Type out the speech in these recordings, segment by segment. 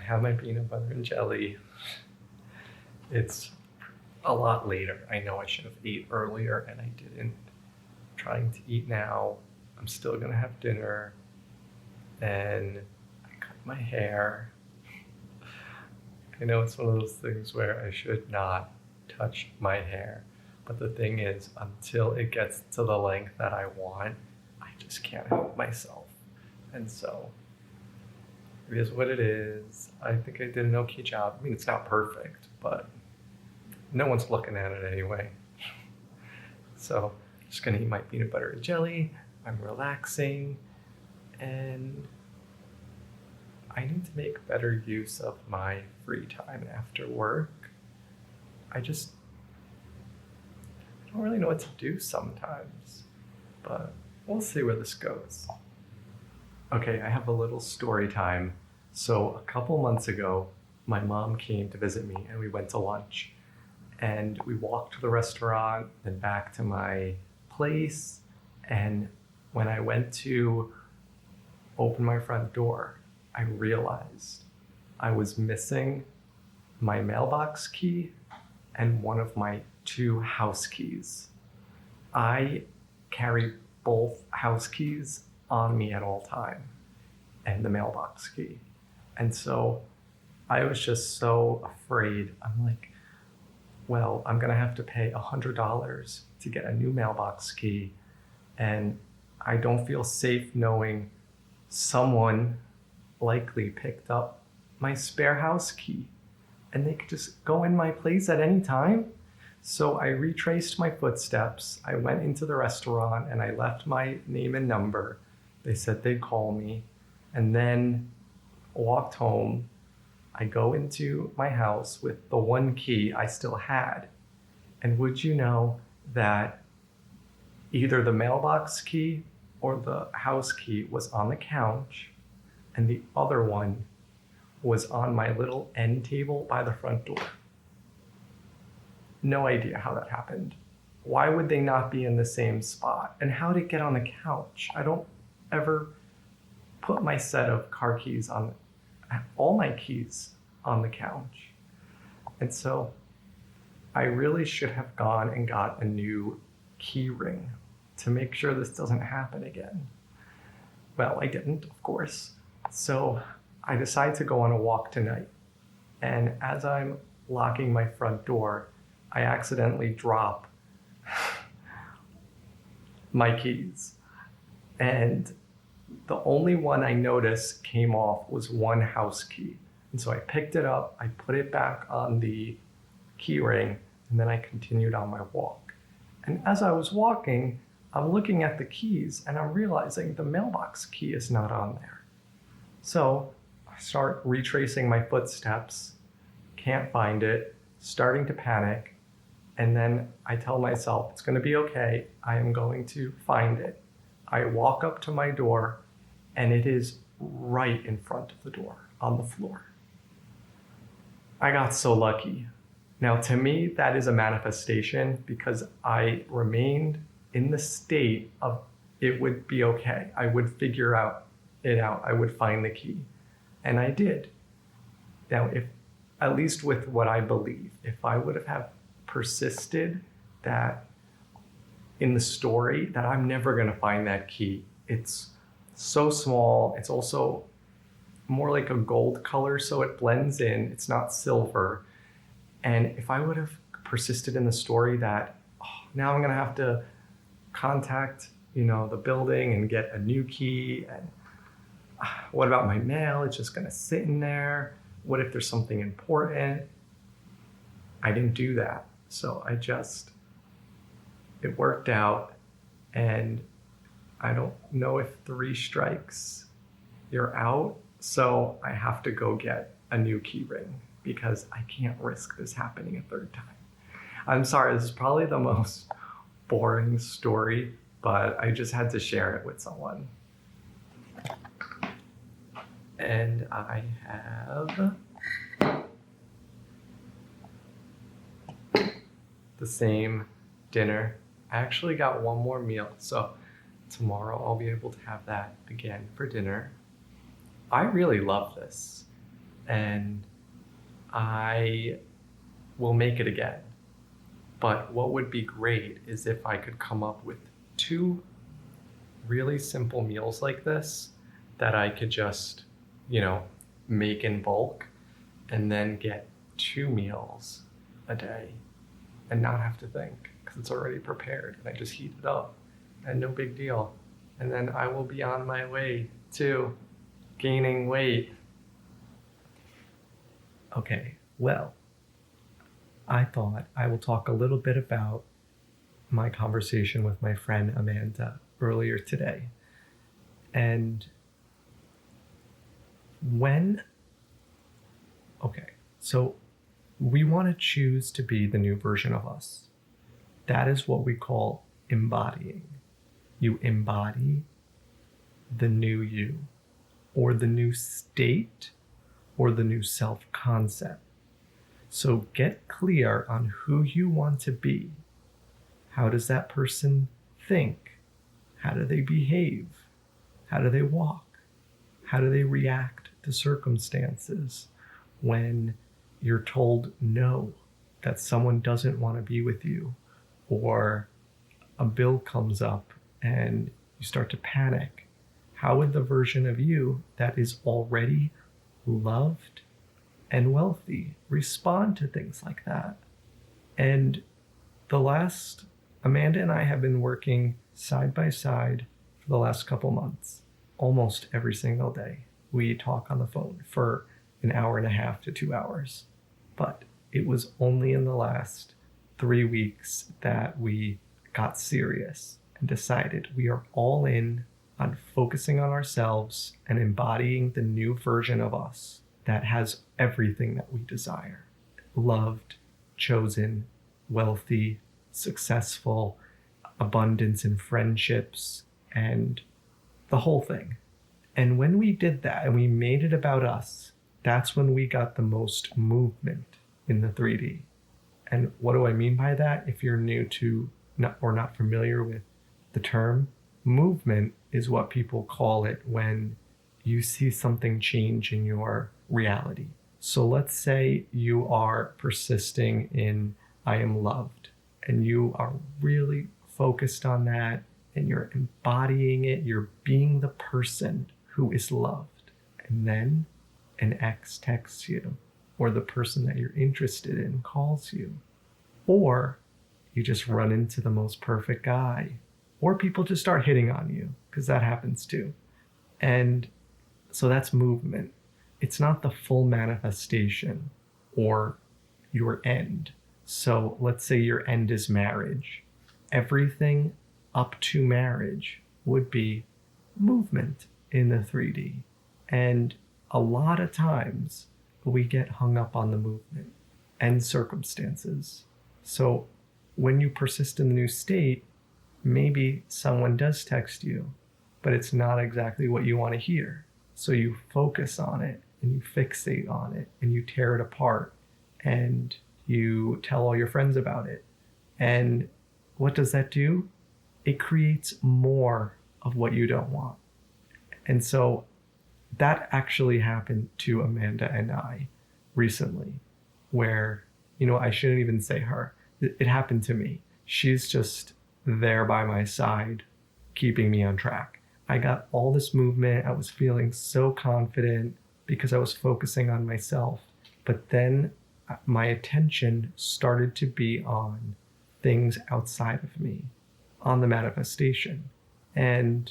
have my peanut butter and jelly. It's a lot later. I know I should have ate earlier and I didn't. Trying to eat now. I'm still gonna have dinner. And I cut my hair. I know it's one of those things where I should not touch my hair. But the thing is, until it gets to the length that I want, I just can't help myself. And so, it is what it is. I think I did an okay job. I mean, it's not perfect, but no one's looking at it anyway. So, just gonna eat my peanut butter and jelly. I'm relaxing, and I need to make better use of my free time after work. I don't really know what to do sometimes, but we'll see where this goes. Okay, I have a little story time. So a couple months ago, my mom came to visit me and we went to lunch. And we walked to the restaurant, then back to my place. And when I went to open my front door, I realized I was missing my mailbox key and one of my 2 house keys. I carry both house keys on me at all time and the mailbox key. And so I was just so afraid. I'm like, well, I'm gonna have to pay $100 to get a new mailbox key. And I don't feel safe knowing someone likely picked up my spare house key and they could just go in my place at any time. So I retraced my footsteps. I went into the restaurant and I left my name and number. They said they'd call me, and then walked home. I go into my house with the 1 key I still had. And would you know that either the mailbox key or the house key was on the couch, and the other one was on my little end table by the front door. No idea how that happened. Why would they not be in the same spot? And how did it get on the couch? I don't ever put my set of car keys on, all my keys on the couch. And so I really should have gone and got a new key ring to make sure this doesn't happen again. Well, I didn't, of course. So I decide to go on a walk tonight. And as I'm locking my front door, I accidentally drop my keys. And the only one I noticed came off was 1 house key. And so I picked it up, I put it back on the key ring, and then I continued on my walk. And as I was walking, I'm looking at the keys and I'm realizing the mailbox key is not on there. So I start retracing my footsteps, can't find it, starting to panic. And then I tell myself, it's gonna be okay. I am going to find it. I walk up to my door and it is right in front of the door on the floor. I got so lucky. Now to me, that is a manifestation because I remained in the state of it would be okay. I would figure it out. I would find the key. And I did. Now, if at least with what I believe, if I would have persisted that in the story that I'm never gonna find that key. It's so small. It's also more like a gold color, so it blends in. It's not silver. And if I would have persisted in the story that now I'm gonna have to contact, the building and get a new key, and what about my mail? It's just gonna sit in there. What if there's something important? I didn't do that. So it worked out, and I don't know if 3 strikes, you're out. So I have to go get a new key ring because I can't risk this happening a 3rd time. I'm sorry, this is probably the most boring story, but I just had to share it with someone. And I have the same dinner. I actually got 1 more meal, so tomorrow I'll be able to have that again for dinner. I really love this. and I will make it again. But what would be great is if I could come up with 2 really simple meals like this that I could just, make in bulk and then get 2 meals a day and not have to think because it's already prepared and I just heat it up and no big deal. And then I will be on my way to gaining weight. Okay, well, I thought I will talk a little bit about my conversation with my friend Amanda earlier today. And so we want to choose to be the new version of us. That is what we call embodying. You embody the new you, or the new state, or the new self-concept. So get clear on who you want to be. How does that person think? How do they behave? How do they walk? How do they react to circumstances when you're told no, that someone doesn't want to be with you, or a bill comes up and you start to panic? How would the version of you that is already loved and wealthy respond to things like that? And Amanda and I have been working side by side for the last couple months, almost every single day. We talk on the phone for an hour and a half to 2 hours. But it was only in the last 3 weeks that we got serious and decided we are all in on focusing on ourselves and embodying the new version of us that has everything that we desire: loved, chosen, wealthy, successful, abundance in friendships, and the whole thing. And when we did that and we made it about us, that's when we got the most movement in the 3D. And what do I mean by that? If you're new to or not familiar with the term, movement is what people call it when you see something change in your reality. So let's say you are persisting in I am loved, and you are really focused on that, and you're embodying it. You're being the person who is loved. And then an ex texts you, or the person that you're interested in calls you, or you just run into the most perfect guy, or people just start hitting on you, because that happens too. And so that's movement. It's not the full manifestation or your end. So let's say your end is marriage. Everything up to marriage would be movement in the 3D. And a lot of times we get hung up on the movement and circumstances. So when you persist in the new state, maybe someone does text you, but it's not exactly what you want to hear. So you focus on it and you fixate on it and you tear it apart and you tell all your friends about it. And what does that do? It creates more of what you don't want. And so that actually happened to Amanda and I recently, where, I shouldn't even say her. It happened to me. She's just there by my side, keeping me on track. I got all this movement. I was feeling so confident because I was focusing on myself. But then my attention started to be on things outside of me, on the manifestation. And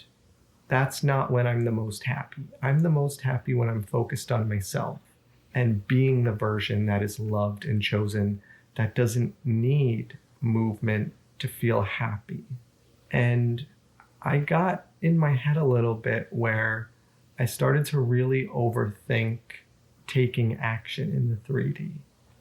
that's not when I'm the most happy. I'm the most happy when I'm focused on myself and being the version that is loved and chosen, that doesn't need movement to feel happy. And I got in my head a little bit where I started to really overthink taking action in the 3D.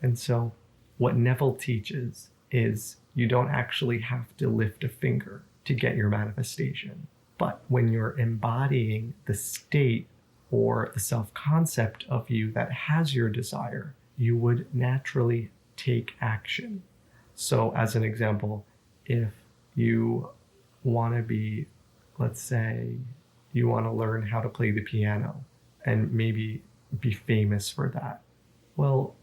And so what Neville teaches is you don't actually have to lift a finger to get your manifestation. But when you're embodying the state or the self-concept of you that has your desire, you would naturally take action. So as an example, if you want to be, let's say, you want to learn how to play the piano, and maybe be famous for that. Well,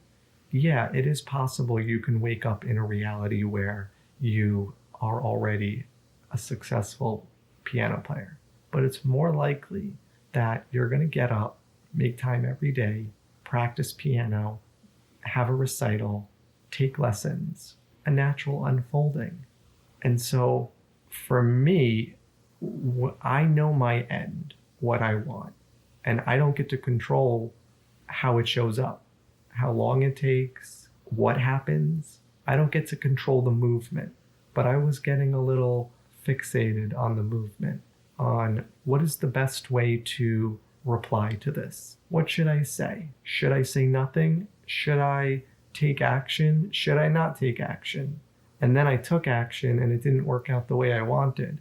yeah, it is possible you can wake up in a reality where you are already a successful piano player. But it's more likely that you're going to get up, make time every day, practice piano, have a recital, take lessons, a natural unfolding. And so for me, I know my end, what I want, and I don't get to control how it shows up, how long it takes, what happens. I don't get to control the movement, but I was getting a little fixated on the movement, on what is the best way to reply to this? What should I say? Should I say nothing? Should I take action? Should I not take action? And then I took action and it didn't work out the way I wanted.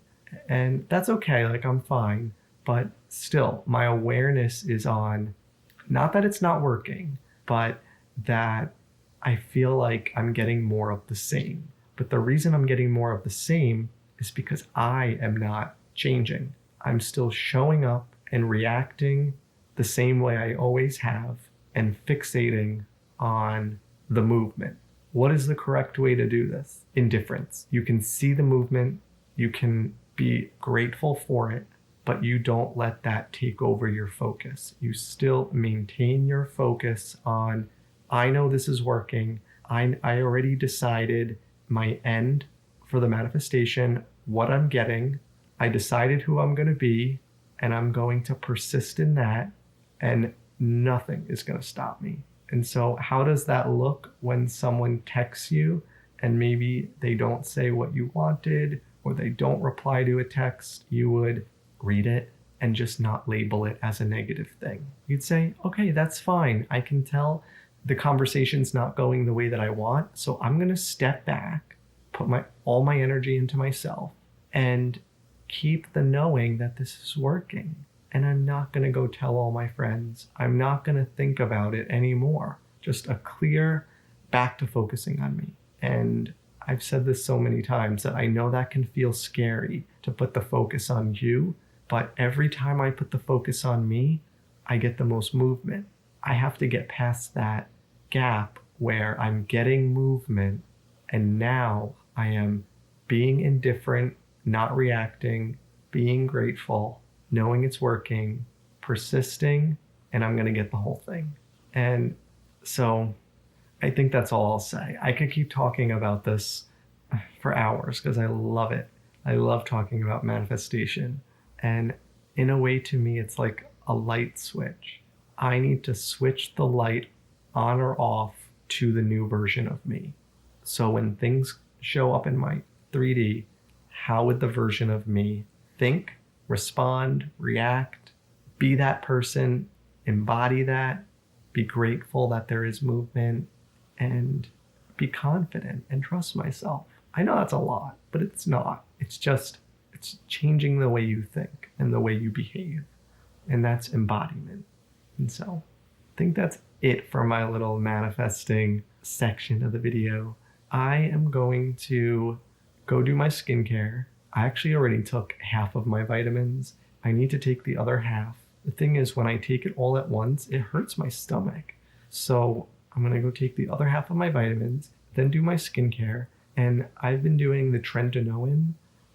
And that's okay, like I'm fine. But still, my awareness is on, not that it's not working, but that I feel like I'm getting more of the same. But the reason I'm getting more of the same is because I am not changing. I'm still showing up and reacting the same way I always have and fixating on the movement. What is the correct way to do this? Indifference. You can see the movement, you can be grateful for it, but you don't let that take over your focus. You still maintain your focus on, I know this is working. I already decided my end for the manifestation, what I'm getting. I decided who I'm going to be, and I'm going to persist in that, and nothing is going to stop me. And so how does that look when someone texts you and maybe they don't say what you wanted, or they don't reply to a text? You would read it and just not label it as a negative thing. You'd say, okay, that's fine. I can tell the conversation's not going the way that I want. So I'm going to step back, put all my energy into myself, and keep the knowing that this is working. And I'm not going to go tell all my friends. I'm not going to think about it anymore. Just a clear back to focusing on me. And I've said this so many times that I know that can feel scary to put the focus on you. But every time I put the focus on me, I get the most movement. I have to get past that gap where I'm getting movement, and now I am being indifferent, not reacting, being grateful, knowing it's working, persisting, and I'm going to get the whole thing. And so I think that's all I'll say. I could keep talking about this for hours because I love it. I love talking about manifestation. And in a way, to me, it's like a light switch. I need to switch the light on or off to the new version of me. So when things show up in my 3D, how would the version of me think, respond, react, be that person, embody that, be grateful that there is movement, and be confident and trust myself? I know that's a lot, but it's not. It's changing the way you think and the way you behave. And that's embodiment. And so I think that's it for my little manifesting section of the video. I am going to go do my skincare. I actually already took half of my vitamins. I need to take the other half. The thing is, when I take it all at once, it hurts my stomach. So I'm going to go take the other half of my vitamins, then do my skincare. And I've been doing the Trentanoin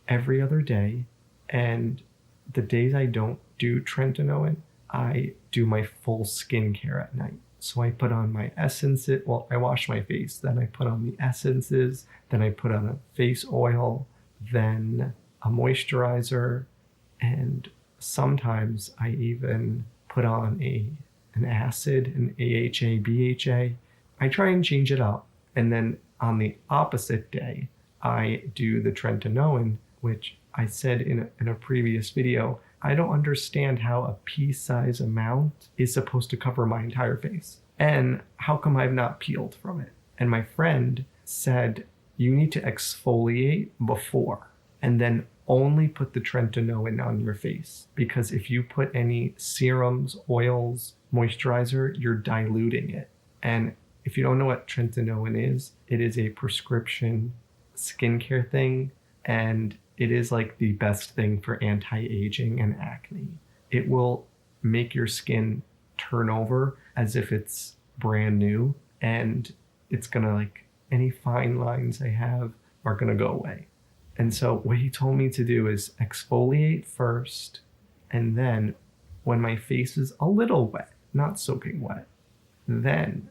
every other day. And the days I don't do Trentanoin, I do my full skincare at night. So I put on my essences. Well, I wash my face, then I put on the essences, then I put on a face oil, then a moisturizer, and sometimes I even put on an acid, an AHA, BHA. I try and change it up. And then on the opposite day, I do the Trentanoin, which I said in a previous video, I don't understand how a pea-size amount is supposed to cover my entire face. And how come I've not peeled from it? And my friend said, you need to exfoliate before and then only put the Trentanoin on your face. Because if you put any serums, oils, moisturizer, you're diluting it. And if you don't know what Trentanoin is, it is a prescription skincare thing. And it is like the best thing for anti-aging and acne. It will make your skin turn over as if it's brand new, and it's gonna like, any fine lines I have are gonna go away. And so what he told me to do is exfoliate first, and then when my face is a little wet, not soaking wet, then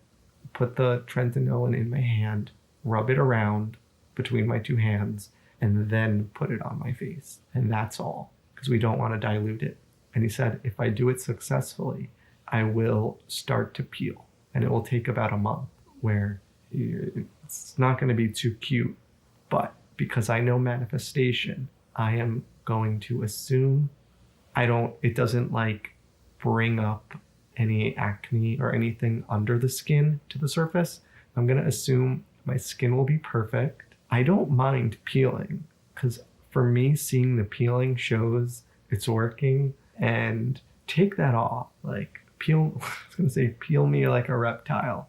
put the tretinoin in my hand, rub it around between my two hands, and then put it on my face. And that's all, because we don't want to dilute it. And he said, if I do it successfully, I will start to peel. And it will take about a month, where it's not going to be too cute. But because I know manifestation, I am going to assume it doesn't like bring up any acne or anything under the skin to the surface. I'm going to assume my skin will be perfect. I don't mind peeling, because for me, seeing the peeling shows it's working. And take that off, like peel, I was going to say peel me like a reptile,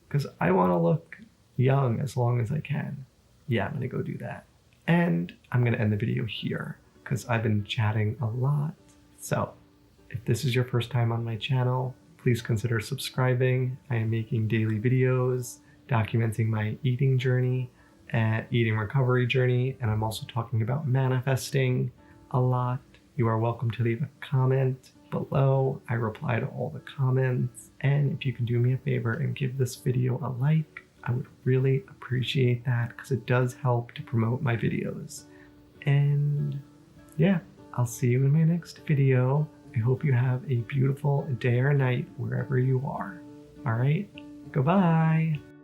because I want to look young as long as I can. Yeah, I'm going to go do that. And I'm going to end the video here, because I've been chatting a lot. So if this is your first time on my channel, please consider subscribing. I am making daily videos documenting my eating journey and eating recovery journey. And I'm also talking about manifesting a lot. You are welcome to leave a comment below. I reply to all the comments. And if you can do me a favor and give this video a like, I would really appreciate that, because it does help to promote my videos. And yeah, I'll see you in my next video. I hope you have a beautiful day or night wherever you are. All right, goodbye.